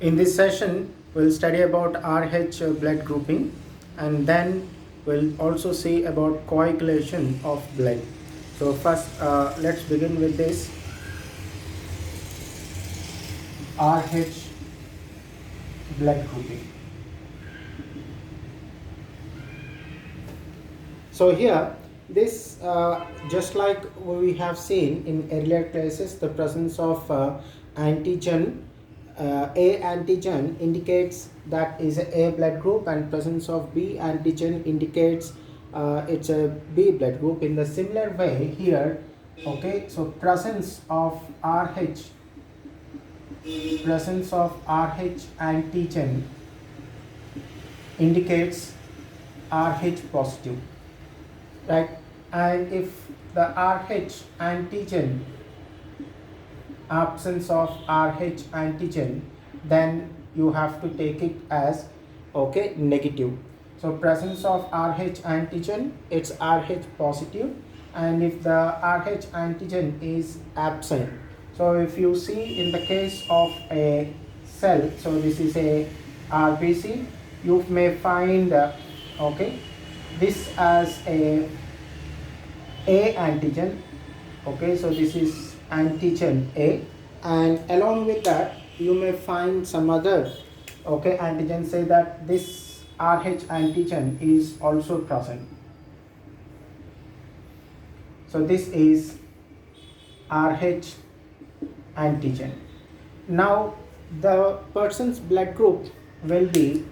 In this session, we'll study about RH blood grouping, and then we'll also see about coagulation of blood. So first, let's begin with this RH blood grouping. So here, this just like we have seen in earlier classes, the presence of antigen, A antigen indicates that is a blood group, and presence of B antigen indicates it's a B blood group. In the similar way here, okay, so presence of RH antigen indicates RH positive, right? And if the RH antigen, absence of RH antigen, then you have to take it as okay negative. So presence of RH antigen, it's RH positive, and if the RH antigen is absent, so if you see in the case of a cell, so this is a RBC, you may find okay this as a antigen, okay, so this is antigen A, and along with that you may find some other okay antigen, say that this RH antigen is also present. So this is RH antigen. Now the person's blood group will be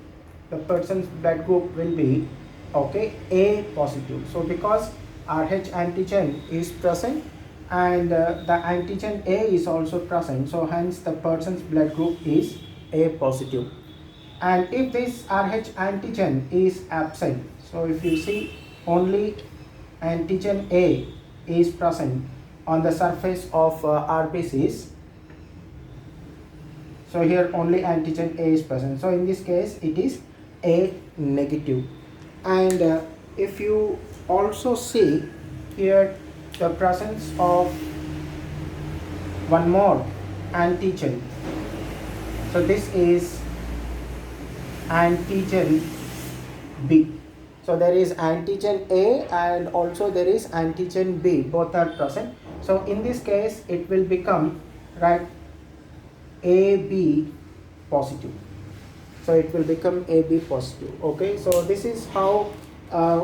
okay A positive. So because RH antigen is present and the antigen A is also present, so hence the person's blood group is A positive. And if this RH antigen is absent, so if you see only antigen A is present on the surface of RBCs, so here only antigen A is present, so in this case it is A negative. And if you also see here the presence of one more antigen, so this is antigen B. So there is antigen A and also there is antigen B, both are present. So in this case it will become right AB positive. So it will become AB positive. Okay, so this is how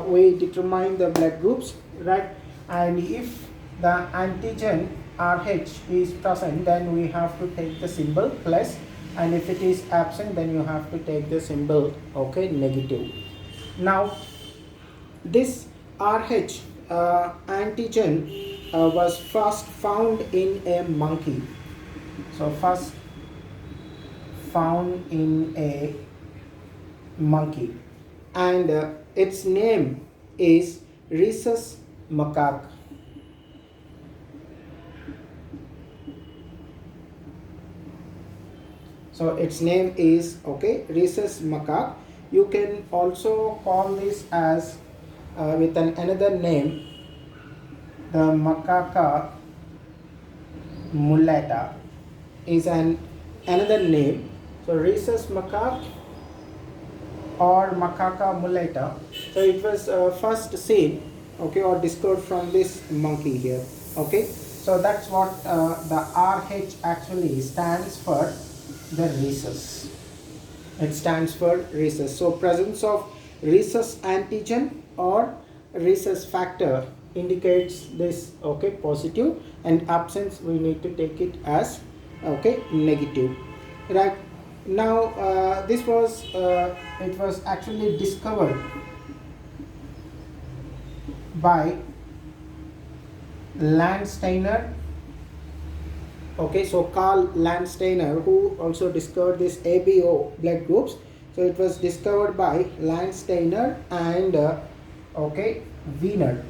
we determine the blood groups, right? And if the antigen RH is present, then we have to take the symbol plus, and if it is absent, then you have to take the symbol okay negative. Now this RH antigen was first found in a monkey. So first found in a monkey, and its name is rhesus macaque. So its name is okay rhesus macaque. You can also call this as with another name, the macaca mulata is another name. So rhesus macaque or macaca mulata, so it was first seen okay or discovered from this monkey here. Okay, so that's what the RH actually stands for, the rhesus. It stands for rhesus. So presence of rhesus antigen or rhesus factor indicates this okay positive, and absence we need to take it as okay negative, right? Now this was it was actually discovered by Landsteiner. Okay, so Carl Landsteiner, who also discovered this ABO blood groups. So it was discovered by Landsteiner, and okay Wiener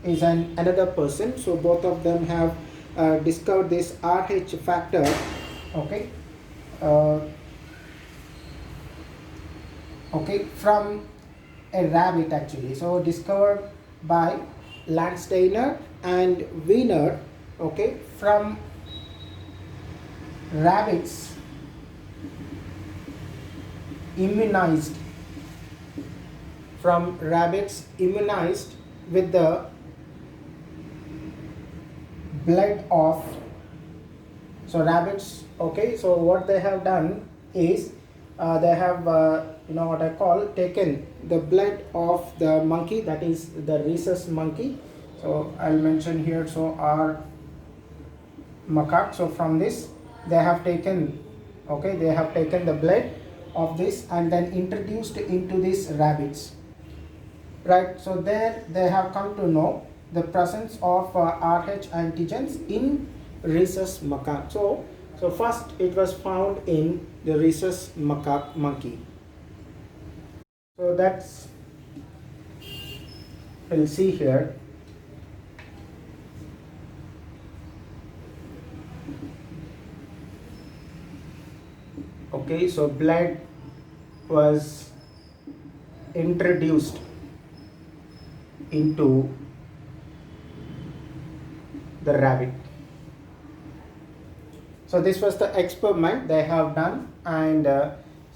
is another person. So both of them have discovered this RH factor okay okay from a rabbit actually. So discovered by Landsteiner and Wiener okay from rabbits immunized with the blood of, so rabbits, okay, so what they have done is they have what I call taken the blood of the monkey, that is the rhesus monkey. So I'll mention here, so our macaque, so from this they have taken, okay, they have taken the blood of this and then introduced into these rabbits, right? So there they have come to know the presence of RH antigens in rhesus macaque. So first it was found in the rhesus macaque monkey. So that's, we'll see here. Okay, so blood was introduced into the rabbit. So this was the experiment they have done, and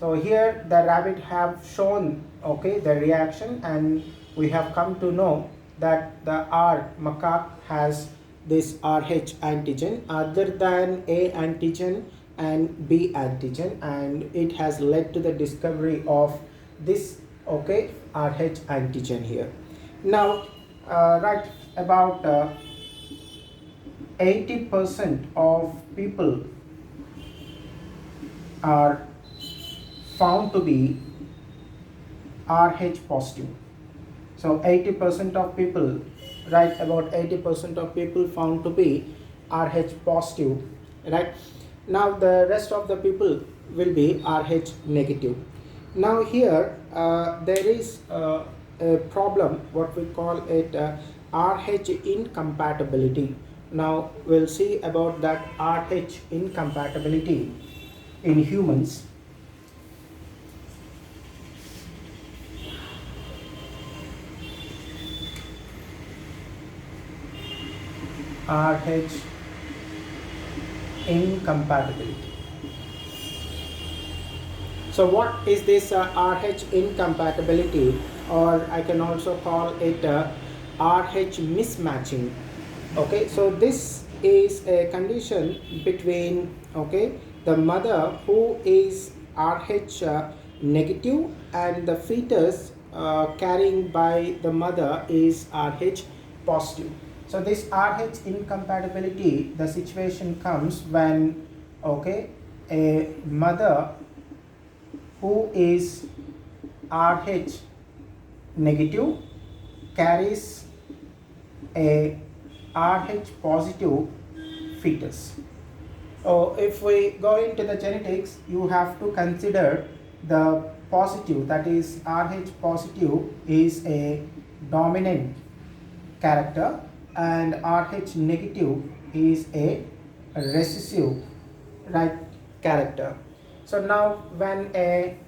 so here the rabbit have shown, okay, the reaction, and we have come to know that the R macaque has this RH antigen other than A antigen and B antigen, and it has led to the discovery of this, okay, RH antigen here. Now right about 80% of people are found to be RH positive. So 80% of people, right, about 80% of people found to be RH positive, right? Now the rest of the people will be RH negative. Now here there is a problem, what we call it RH incompatibility. Now we'll see about that RH incompatibility in humans. RH incompatibility. So what is this RH incompatibility, or I can also call it RH mismatching? Okay, so this is a condition between, okay, the mother who is RH negative and the fetus carrying by the mother is RH positive. So this RH incompatibility, the situation comes when, okay, a mother who is RH negative carries a RH positive fetus. So if we go into the genetics, you have to consider the positive, that is RH positive is a dominant character and RH negative is a recessive, right, character. So now when a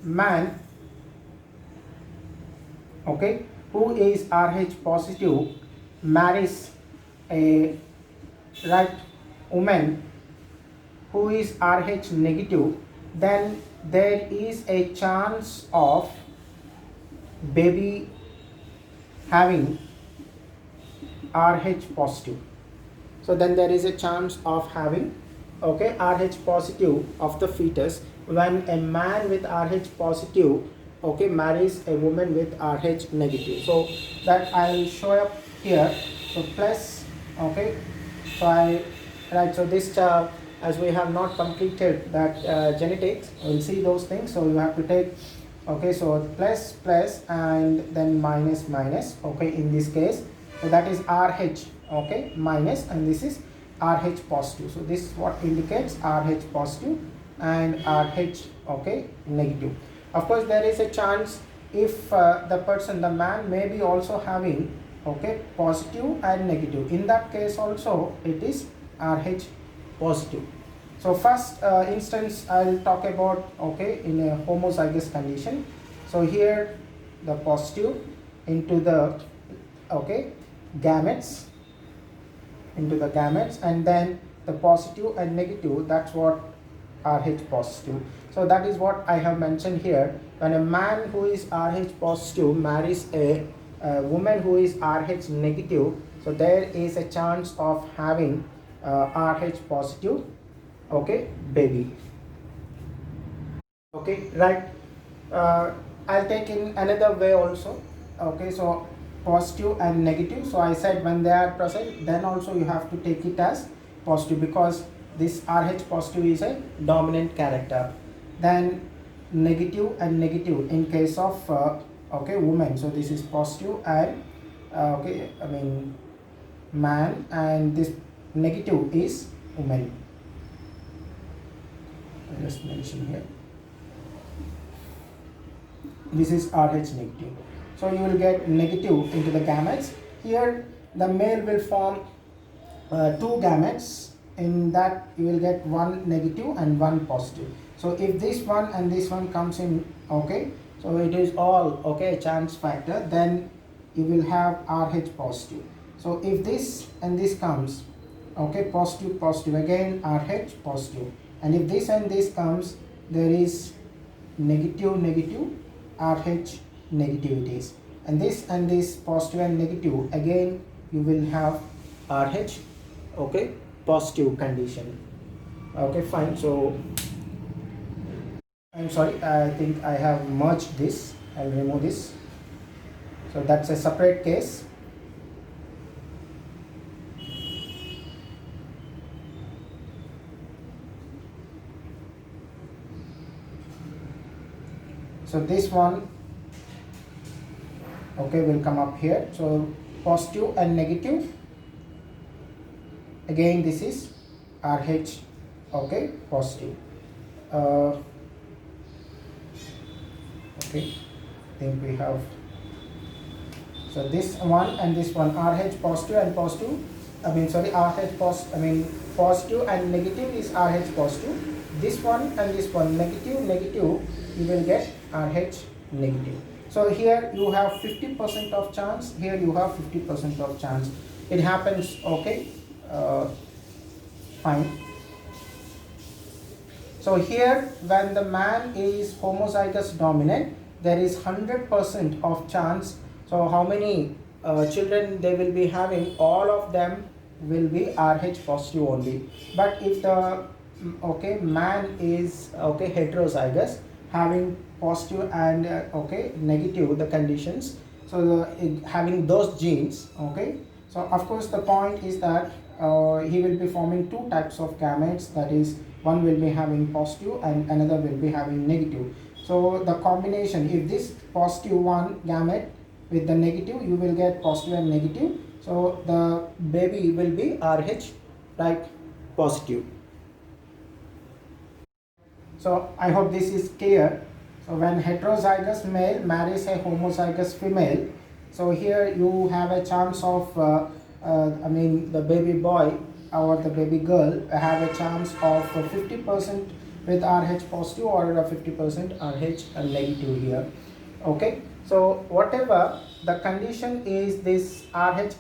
man, okay, who is RH positive marries a right woman who is RH negative, then there is a chance of baby having RH positive. So then there is a chance of having, okay, RH positive of the fetus when a man with RH positive, okay, marries a woman with RH negative. So that I will show up here. So plus, okay, so right, so this as we have not completed that genetics, we'll see those things. So you have to take, okay, so plus and then minus, okay, in this case. So that is RH, okay, minus, and this is RH positive. So this is what indicates RH positive and RH, okay, negative. Of course there is a chance if the person, the man, may be also having, okay, positive and negative. In that case also it is RH positive. So first instance I'll talk about, okay, in a homozygous condition. So here the positive into the, okay, gametes, and then the positive and negative, that's what Rh positive. So that is what I have mentioned here. When a man who is Rh positive marries a woman who is Rh negative, so there is a chance of having Rh positive, okay, baby. Okay, right. I'll take in another way also. Okay, so positive and negative. So I said when they are present, then also you have to take it as positive, because this Rh positive is a dominant character. Then negative and negative in case of okay, woman. So this is positive and okay, I mean man, and this negative is woman. I just mention here. This is Rh negative. So you will get negative into the gametes. Here the male will form two gametes. In that you will get one negative and one positive. So if this one and this one comes in, okay, so it is all okay, chance factor, then you will have Rh positive. So if this and this comes, okay, positive positive, again Rh positive, and if this and this comes, there is negative negative, Rh negativities, and this positive and negative, again you will have Rh, okay, positive condition. Okay, fine. So I'm sorry, I think I have merged this. I'll remove this. So that's a separate case. So this one, okay, will come up here. So positive and negative, again this is Rh, okay, positive. Okay, I think we have, so this one and this one, Rh positive and positive, I mean sorry, Rh positive, I mean positive and negative is Rh positive. This one and this one, negative negative, you will get Rh negative. So here you have 50% of chance, here you have 50% of chance. It happens, okay, fine. So here when the man is homozygous dominant, there is 100% of chance. So how many children they will be having, all of them will be Rh positive only. But if the okay, man is okay, heterozygous, having positive and okay, negative the conditions, so having those genes, okay, so of course the point is that he will be forming two types of gametes, that is one will be having positive and another will be having negative. So the combination, if this positive one gamete with the negative, you will get positive and negative, so the baby will be Rh, right, positive. So I hope this is clear. So when heterozygous male marries a homozygous female, so here you have a chance of I mean the baby boy or the baby girl have a chance of 50% with Rh positive or 50% Rh negative here. Okay, so whatever the condition is, this Rh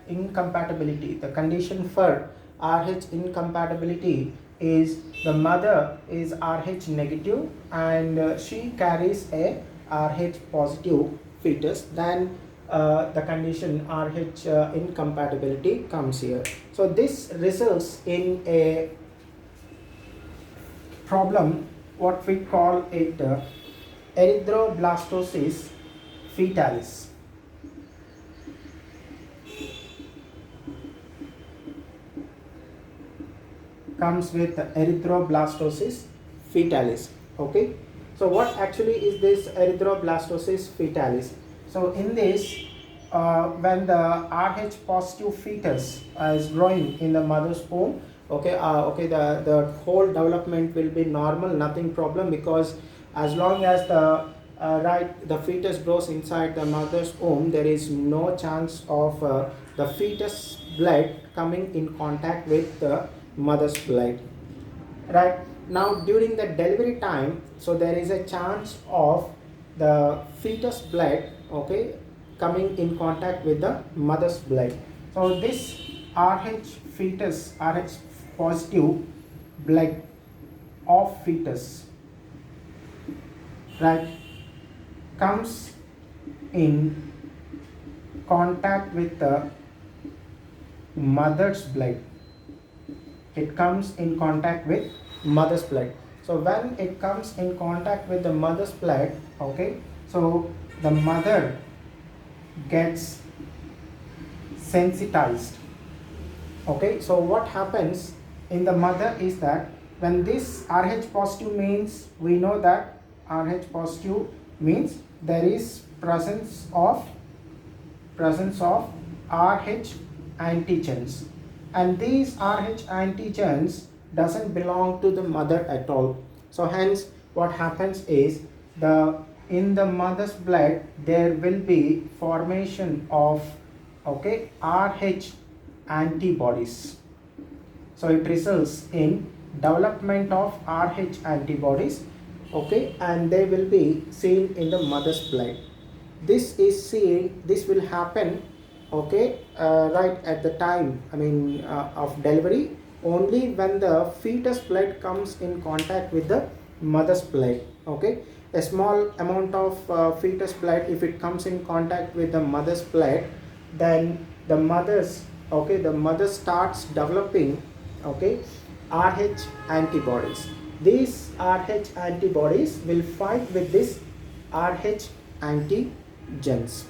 incompatibility, the condition for Rh incompatibility is the mother is Rh negative and she carries a Rh positive fetus, then the condition Rh incompatibility comes here. So this results in a problem, what we call it erythroblastocyst fetalis. Comes with erythroblastocyst fetalis. Okay, so what actually is this erythroblastocyst fetalis? So in this, when the Rh positive fetus is growing in the mother's womb, okay, okay, the whole development will be normal, nothing problem, because as long as the right, the fetus grows inside the mother's womb, there is no chance of the fetus blood coming in contact with the mother's blood. Right, now during the delivery time, so there is a chance of the fetus blood, okay, coming in contact with the mother's blood. So this Rh fetus, Rh positive blood, of fetus, right, comes in contact with the mother's blood. It comes in contact with mother's blood. So when it comes in contact with the mother's blood, okay, so the mother gets sensitized. Okay, so what happens in the mother is that when this Rh positive means, we know that Rh positive means there is presence of Rh antigens, and these Rh antigens doesn't belong to the mother at all. So hence what happens is in the mother's blood there will be formation of, okay, Rh antibodies. So it results in development of Rh antibodies, okay, and they will be seen in the mother's blood. This will happen, okay, right at the time, of delivery, only when the fetus blood comes in contact with the mother's blood. Okay, a small amount of fetus blood, if it comes in contact with the mother's blood, then the mother starts developing, okay, Rh antibodies. These Rh antibodies will fight with this Rh antigens.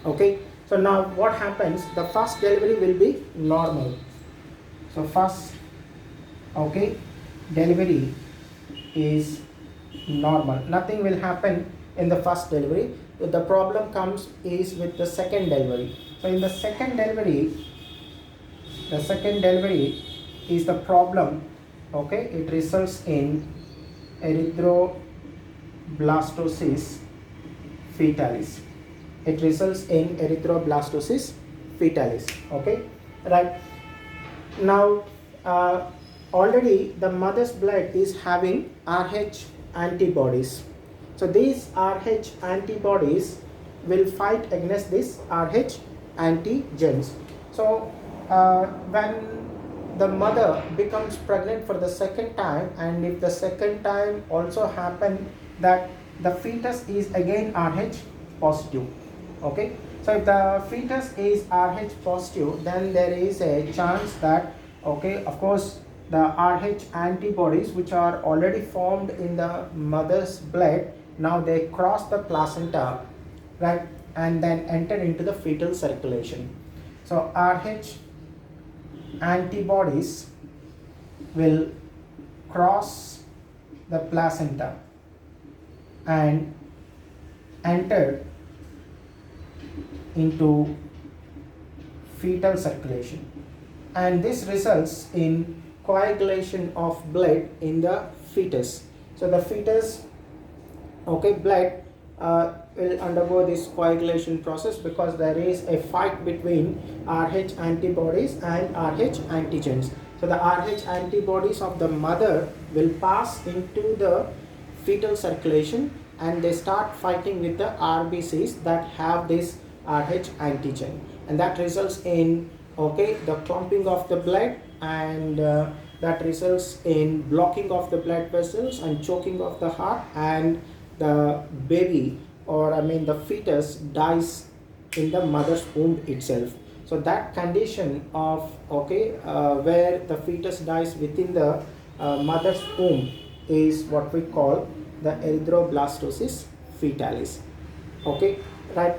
Okay, so now what happens, the first delivery will be normal. So first, okay, delivery is normal, nothing will happen in the first delivery. The problem comes is with the second delivery. So in the second delivery is the problem, okay, it results in erythroblastocyst fetalis. It results in erythroblastocyst fetalis. Okay, right. Now already the mother's blood is having Rh antibodies. So these Rh antibodies will fight against this Rh antigens. So when the mother becomes pregnant for the second time, and if the second time also happen that the fetus is again Rh positive, okay, so if the fetus is Rh positive, then there is a chance that, okay, of course the Rh antibodies which are already formed in the mother's blood, now they cross the placenta, right, and then enter into the fetal circulation. So Rh antibodies will cross the placenta and enter into fetal circulation, and this results in coagulation of blood in the fetus. So the fetus, okay, blood will undergo this coagulation process because there is a fight between Rh antibodies and Rh antigens. So the Rh antibodies of the mother will pass into the fetal circulation, and they start fighting with the RBCs that have this Rh antigen, and that results in, okay, the clumping of the blood, and that results in blocking of the blood vessels and choking of the heart, and the baby, or the fetus, dies in the mother's womb itself. So that condition of, okay, where the fetus dies within the mother's womb is what we call the erythroblastocyst fetalis. Okay, right.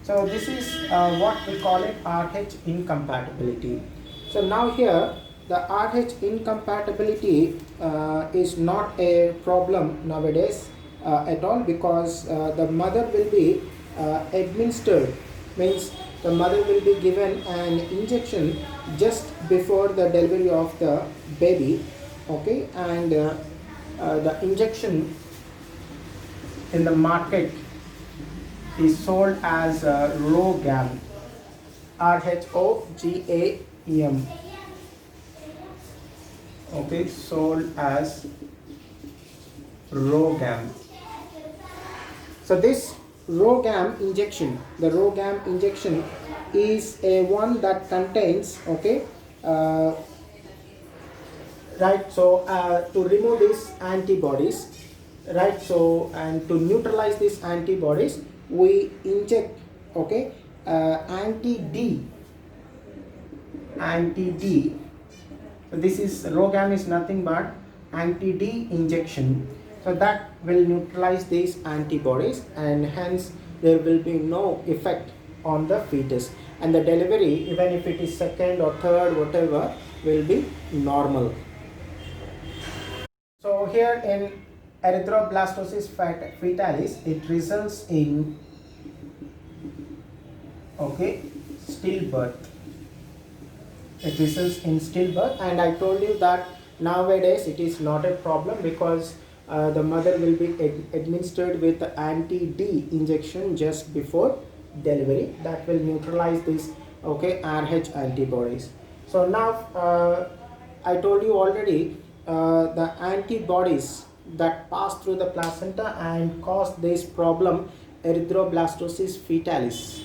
So this is what we call it Rh incompatibility. So now here the Rh incompatibility is not a problem nowadays at all, because the mother will be administered, means the mother will be given an injection just before the delivery of the baby, okay, and the injection in the market is sold as RHOGAM, RHOGAM, okay, sold as RHOGAM. So this RHOGAM injection, the RHOGAM injection is a one that contains, okay, right? So to remove these antibodies, right? So and to neutralize these antibodies, we inject, okay, anti-D. So this is ROGAM is nothing but anti-D injection. So that will neutralize these antibodies, and hence there will be no effect on the fetus, and the delivery, even if it is second or third, whatever, will be normal. So here in erythroblastosis fetalis, it results in, okay, stillbirth. It results in stillbirth, and I told you that nowadays it is not a problem because the mother will be administered with anti-D injection just before delivery. That will neutralize these, okay, RH antibodies. So now I told you already the antibodies that pass through the placenta and cause this problem, erythroblastosis fetalis.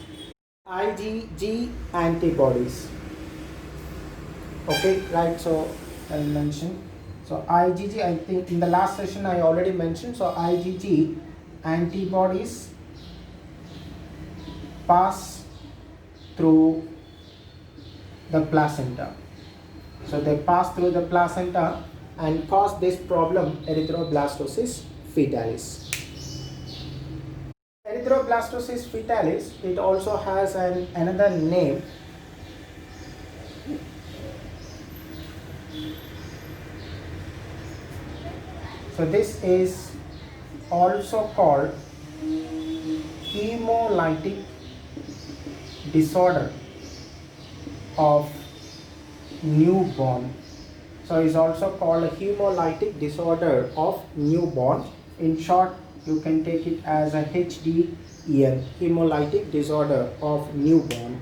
IgG antibodies. Okay, right, so I'll mention. So IgG, I think in the last session I already mentioned. So IgG antibodies pass through the placenta. So they pass through the placenta and cause this problem, erythroblastosis fetalis. Erythroblastosis fetalis, it also has another name. So this is also called hemolytic disorder of newborn. So it's also called a hemolytic disorder of newborn. In short, you can take it as a HDEN, hemolytic disorder of newborn.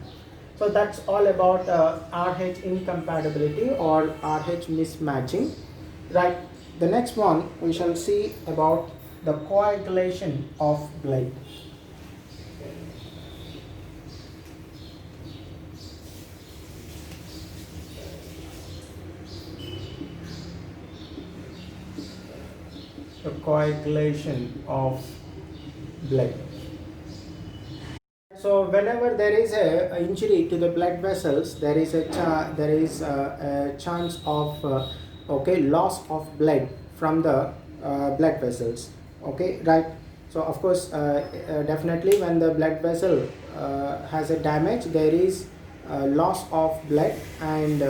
So that's all about RH incompatibility or RH mismatching, right? The next one we shall see about the coagulation of blood. The coagulation of blood. So whenever there is a injury to the blood vessels, there is a chance of okay, loss of blood from the blood vessels. Okay, right. So of course, definitely when the blood vessel has a damage, there is loss of blood, and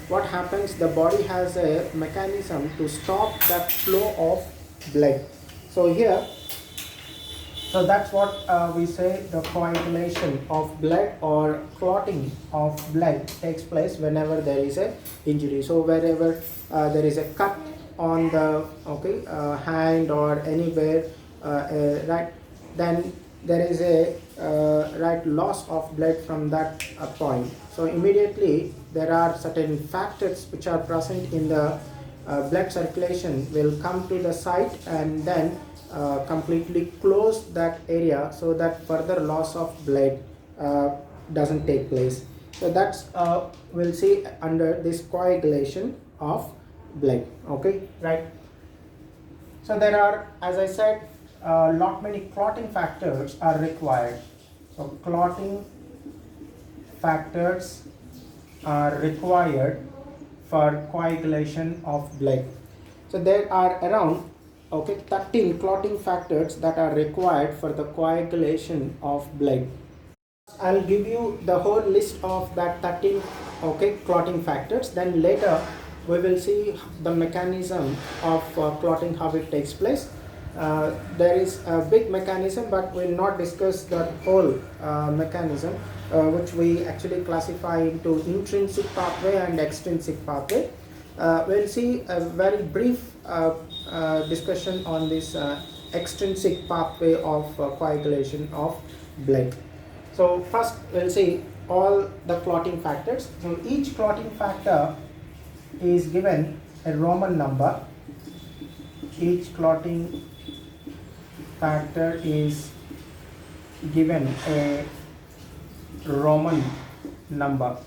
what happens, the body has a mechanism to stop that flow of blood. So here, so that's what we say, the coagulation of blood or clotting of blood takes place whenever there is a injury. So wherever there is a cut on the, okay, hand or anywhere, right, then there is a right, loss of blood from that point. So immediately there are certain factors which are present in the blood circulation will come to the site and then completely close that area so that further loss of blood doesn't take place. So that's we'll see under this coagulation of blood. Okay, right. So there are, as I said, lot many clotting factors are required. So clotting factors are required for coagulation of blood. So there are around, okay, 13 clotting factors that are required for the coagulation of blood. I'll give you the whole list of that 13, okay, clotting factors. Then later we will see the mechanism of clotting, how it takes place. There is a big mechanism, but we'll not discuss the whole mechanism, which we actually classify into intrinsic pathway and extrinsic pathway. We'll see a very brief discussion on this extrinsic pathway of coagulation of blood. So first we'll see all the clotting factors. So each clotting factor is given a Roman number. Each clotting factor is given a Roman number.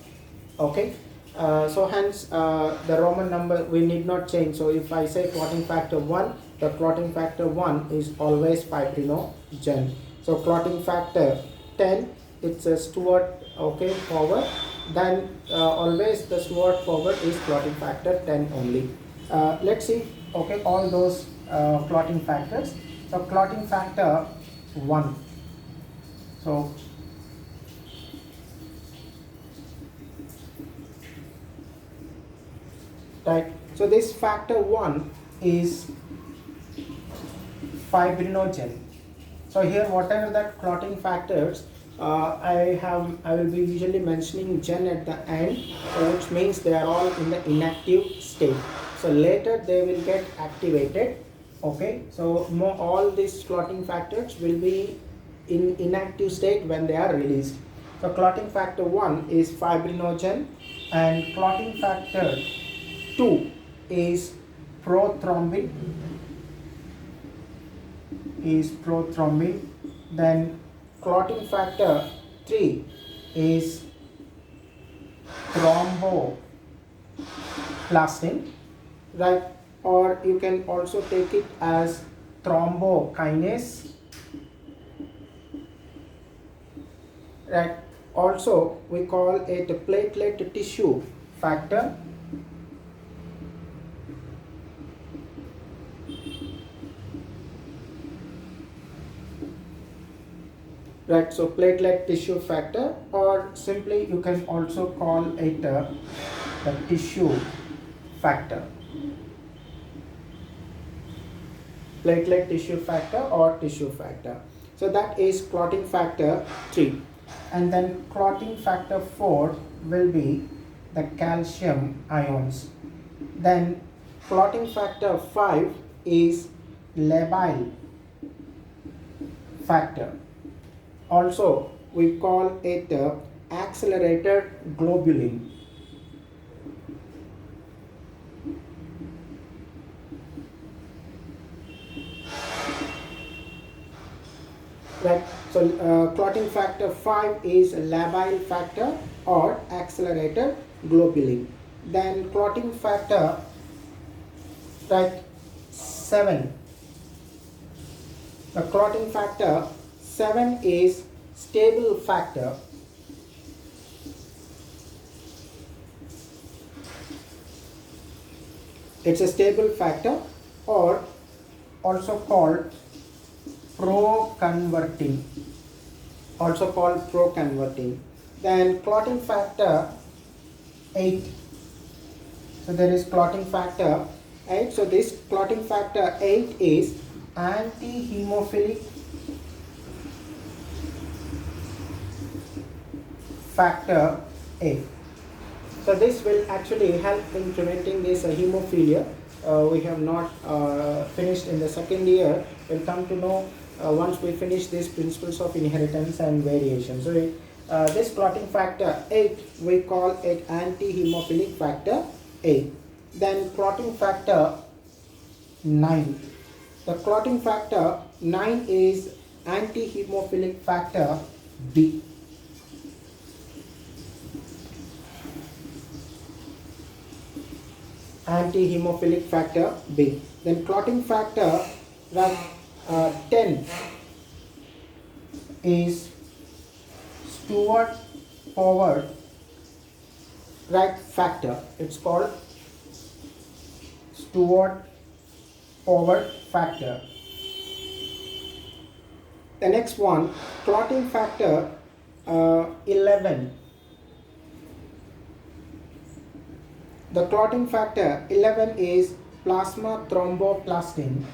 Okay, So hence the Roman number we need not change. So if I say clotting factor 1, the clotting factor 1 is always fibrinogen. So clotting factor 10, it's a Stewart, okay, forward. Then always the Stewart forward is clotting factor 10 only. Let's see, okay, all those clotting factors. So clotting factor 1. So right, so this factor 1 is fibrinogen. So here whatever that clotting factors I will be usually mentioning gen at the end, which means they are all in the inactive state. So later they will get activated. Okay, so all these clotting factors will be in inactive state when they are released. So clotting factor 1 is fibrinogen, and clotting factor 2 is prothrombin. Then clotting factor 3 is thromboplastin, right? Or you can also take it as thrombokinase, right? Also we call it a platelet tissue factor. Right, so platelet tissue factor, or simply you can also call it the tissue factor. Platelet tissue factor or tissue factor. So that is clotting factor 3. And then clotting factor 4 will be the calcium ions. Then clotting factor 5 is labile factor. Also we call it accelerated globulin. Right, so clotting factor 5 is labile factor or accelerated globulin. Then clotting factor, right, 7. The clotting factor 7 is stable factor. It's a stable factor, or also called pro-converting. Then clotting factor 8. So there is clotting factor 8. So this clotting factor 8 is anti-hemophilic factor 8. So this will actually help in preventing this hemophilia. We have not finished in the second year. We'll come to know once we finish these principles of inheritance and variation. So this clotting factor 8, we call it anti-hemophilic factor 8. Then clotting factor 9. The clotting factor 9 is anti-hemophilic factor B. Anti-hemophilic factor B. Then clotting factor 10 is Stewart forward right factor. It's called Stewart forward factor. The next one, clotting factor 11. The clotting factor 11 is plasma thromboplastin.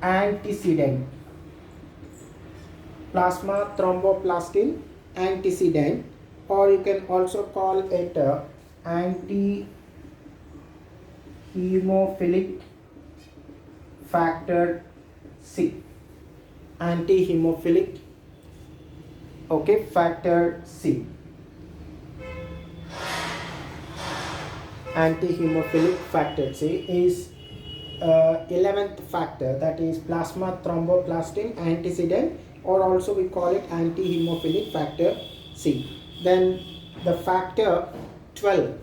Antecedent. Plasma thromboplastin antecedent, or you can also call it anti-hemophilic factor C. Anti-hemophilic, okay, factor C. Anti-hemophilic factor C is 11th factor, that is plasma thromboplastin antecedent or also we call it anti-hemophilic factor C. Then the factor 12,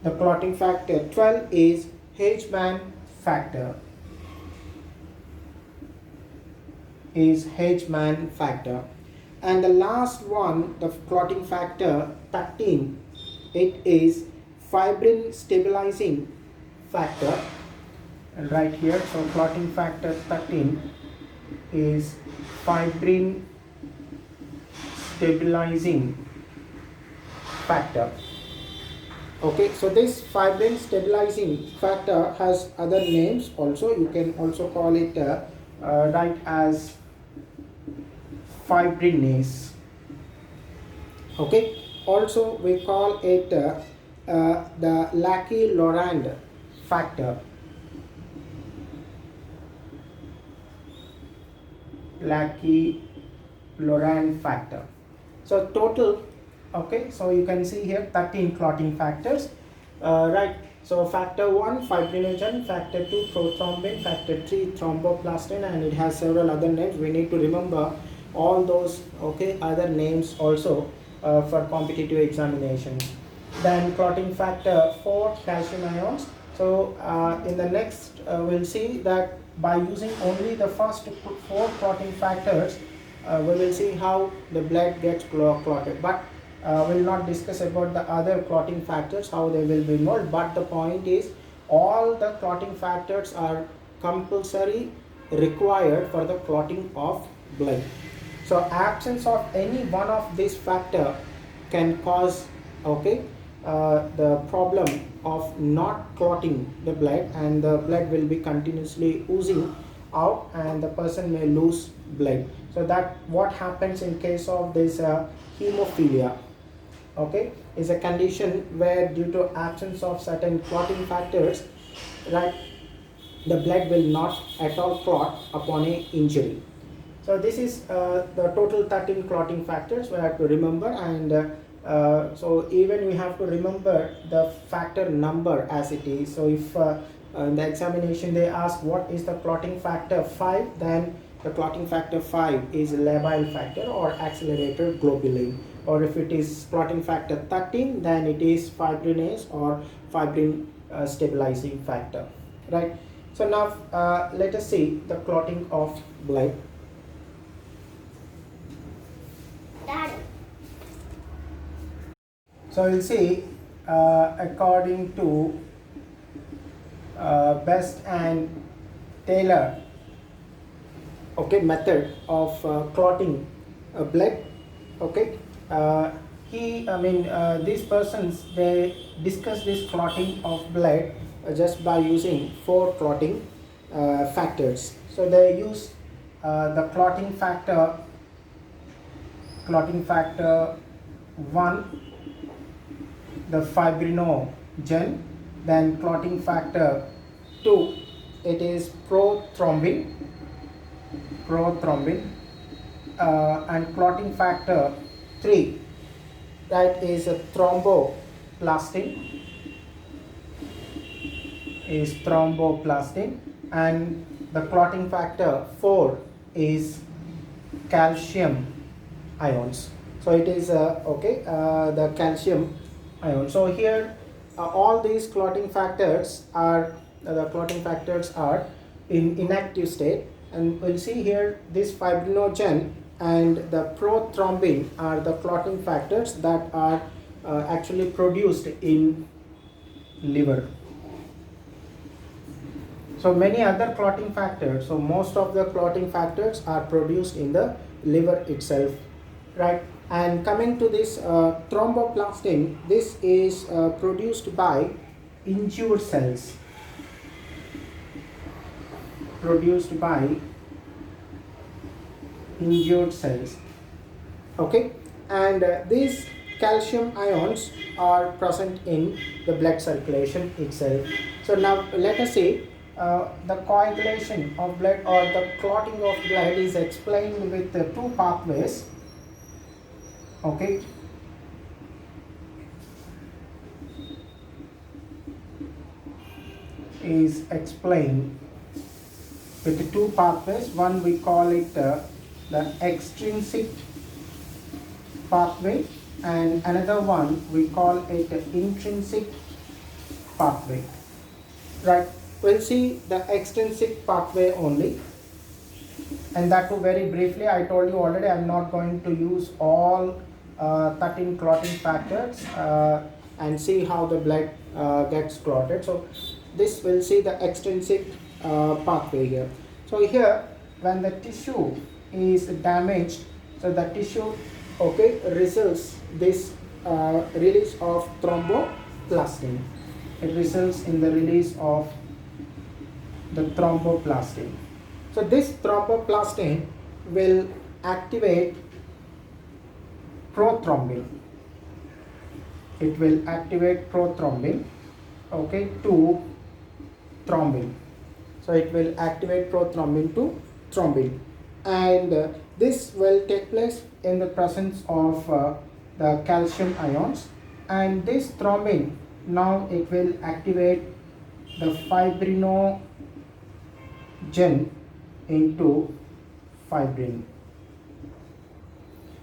the clotting factor 12 is H-band factor, and the last one, the clotting factor 13, it is fibrin stabilizing factor, and right here, so clotting factor 13 is fibrin stabilizing factor. Okay, so this fibrin stabilizing factor has other names also. You can also call it right as fibrinase. Okay, also we call it the Lackey-Lorand factor. Lackey-Lorand factor. So total, okay, so you can see here 13 clotting factors, right? So factor 1 fibrinogen, factor 2 prothrombin, factor 3 thromboplastin, and it has several other names. We need to remember all those, okay, other names also for competitive examination. Then clotting factor 4 calcium ions. So in the next we'll see that by using only the first 4 clotting factors, we will see how the blood gets clotted, but we will not discuss about the other clotting factors, how they will be involved. But the point is, all the clotting factors are compulsory required for the clotting of blood. So absence of any one of these factor can cause, okay, the problem of not clotting the blood, and the blood will be continuously oozing out and the person may lose blood. So that what happens in case of this hemophilia, okay, is a condition where due to absence of certain clotting factors, right, the blood will not at all clot upon a injury. So this is the total 13 clotting factors we have to remember, and so even we have to remember the factor number as it is. So if in the examination they ask what is the clotting factor 5, then the clotting factor 5 is labile factor or accelerator globulin, or if it is clotting factor 13, then it is fibrinase or fibrin stabilizing factor, right? So now let us see the clotting of blood. So we'll see according to Best and Taylor, okay, method of clotting blood. Okay, these persons, they discuss this clotting of blood just by using 4 clotting factors. So they use the clotting factor 1, the fibrinogen, then clotting factor 2, it is prothrombin, and clotting factor 3, that is a thromboplastin, and the clotting factor 4 is calcium ions. So it is the calcium ion. So here all these clotting factors are in inactive state, and we'll see here this fibrinogen and the prothrombin are the clotting factors that are actually produced in liver. So many other clotting factors, so most of the clotting factors are produced in the liver itself, right? And coming to this thromboplastin, this is produced by injured cells. Okay, and these calcium ions are present in the blood circulation itself. So now let us see the coagulation of blood or the clotting of blood is explained with 2 pathways. Okay, is explained with two pathways. One we call it the extrinsic pathway, and another one we call it the intrinsic pathway. Right, we'll see the extrinsic pathway only, and that too very briefly. I told you already I'm not going to use all 13 clotting factors and see how the blood gets clotted. So this will see the extrinsic pathway here. So here, when the tissue is damaged, so the tissue, okay, results this release of thromboplastin. It results in the release of the thromboplastin. So this thromboplastin will activate prothrombin. It will activate prothrombin, okay, to thrombin. So it will activate prothrombin to thrombin, and this will take place in the presence of the calcium ions, and this thrombin, now it will activate the fibrinogen into fibrin.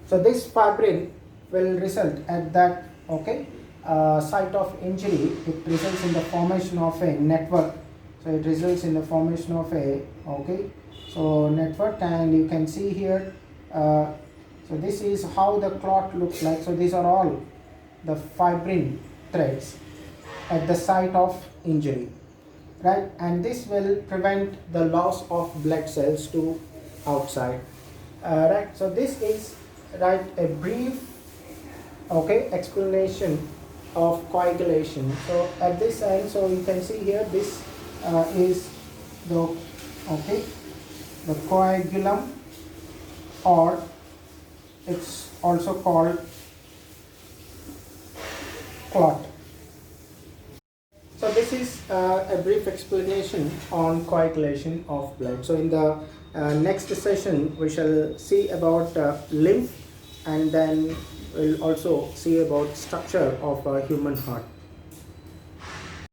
So this fibrin will result at that, okay, site of injury. It results in the formation of a network. So it results in the formation of a, okay, so network, and you can see here, so this is how the clot looks like. So these are all the fibrin threads at the site of injury, right? And this will prevent the loss of blood cells to outside, right? So this is, right, a brief, okay, explanation of coagulation. So at this end, so you can see here, this is the, okay, the coagulum, or it's also called clot. So this is a brief explanation on coagulation of blood. So in the next session we shall see about lymph, and then we'll also see about structure of a human heart.